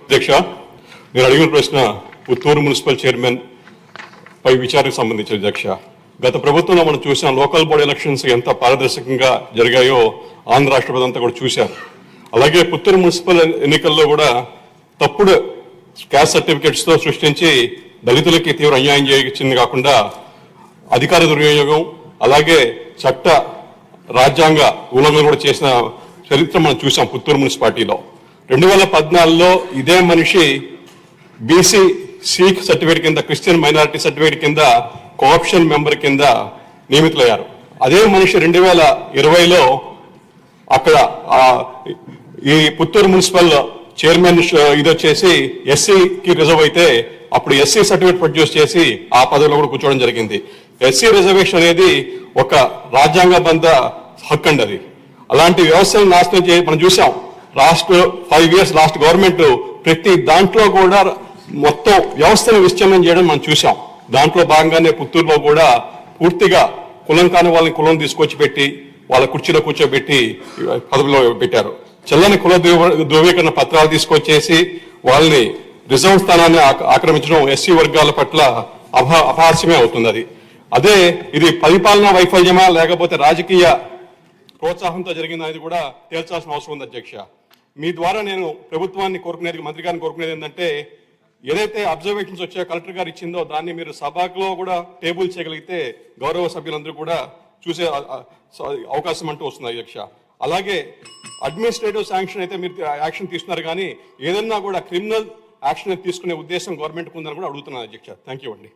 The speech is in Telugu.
అధ్యక్ష, నేను అడిగిన ప్రశ్న పుత్తూరు మున్సిపల్ చైర్మన్ పై విచారణకు సంబంధించిన అధ్యక్ష. గత ప్రభుత్వంలో మనం చూసాం లోకల్ బాడీ ఎలక్షన్స్ ఎంత పారదర్శకంగా జరిగాయో ఆంధ్ర రాష్ట్ర ప్రజలంతా కూడా చూశారు. అలాగే పుత్తూరు మున్సిపల్ ఎన్నికల్లో కూడా తప్పుడు క్యాస్ట్ సర్టిఫికేట్స్తో సృష్టించి దళితులకి తీవ్ర అన్యాయం చేయించింది కాకుండా అధికార దుర్వినియోగం అలాగే చట్ట రాజ్యాంగ ఉల్లంఘన కూడా చేసిన చరిత్ర మనం చూసాం పుత్తూరు మున్సిపాలిటీలో. 2014లో ఇదే మనిషి బీసీ సిక్ సర్టిఫికేట్ కింద క్రిస్టియన్ మైనారిటీ సర్టిఫికేట్ కింద కోఆప్షన్ మెంబర్ కింద నియమితులయ్యారు. అదే మనిషి 2020లో అక్కడ ఈ పుత్తూరు మున్సిపల్ చైర్మన్ ఇది వచ్చేసి ఎస్సీకి రిజర్వ్ అయితే అప్పుడు ఎస్సీ సర్టిఫికేట్ ప్రొడ్యూస్ చేసి ఆ పదవిలో కూడా కూర్చోవడం జరిగింది. ఎస్సీ రిజర్వేషన్ అనేది ఒక రాజ్యాంగబద్ధ హక్కు అండి. అది అలాంటి వ్యవస్థను నాశనం చేసి మనం చూసాం. 5 years లాస్ట్ గవర్నమెంట్ ప్రతి దాంట్లో కూడా మొత్తం వ్యవస్థను విచ్ఛిన్నం చేయడం మనం చూసాం. దాంట్లో భాగంగానే పుత్తూరులో కూడా పూర్తిగా కులం కాని వాళ్ళని కులం తీసుకొచ్చి పెట్టి వాళ్ళ కుర్చీలో కూర్చోబెట్టి పదవిలో పెట్టారు. చెల్లని కుల ధృవీకరణ పత్రాలు తీసుకొచ్చేసి వాళ్ళని రిజర్వ్ స్థానాన్ని ఆక్రమించడం ఎస్సీ వర్గాల పట్ల అపహాస్యమే అవుతుంది. అదే ఇది పరిపాలనా వైఫల్యమా లేకపోతే రాజకీయ ప్రోత్సాహంతో జరిగిందనేది కూడా తేల్చాల్సిన అవసరం ఉంది అధ్యక్ష. మీ ద్వారా నేను ప్రభుత్వాన్ని కోరుకునేది, మంత్రి గారిని కోరుకునేది ఏంటంటే ఏదైతే అబ్జర్వేషన్స్ వచ్చాయో కలెక్టర్ గారు ఇచ్చిందో దాన్ని మీరు సభలో కూడా టేబుల్ చేయగలిగితే గౌరవ సభ్యులందరూ కూడా చూసే అవకాశం అంటూ వస్తుంది అధ్యక్ష. అలాగే అడ్మినిస్ట్రేటివ్ శాంక్షన్ అయితే మీరు యాక్షన్ తీసుకున్నారు, కానీ ఏదన్నా కూడా క్రిమినల్ యాక్షన్ తీసుకునే ఉద్దేశం గవర్నమెంట్కి ఉందని కూడా అడుగుతున్నాను అధ్యక్ష. థ్యాంక్ యూ అండి.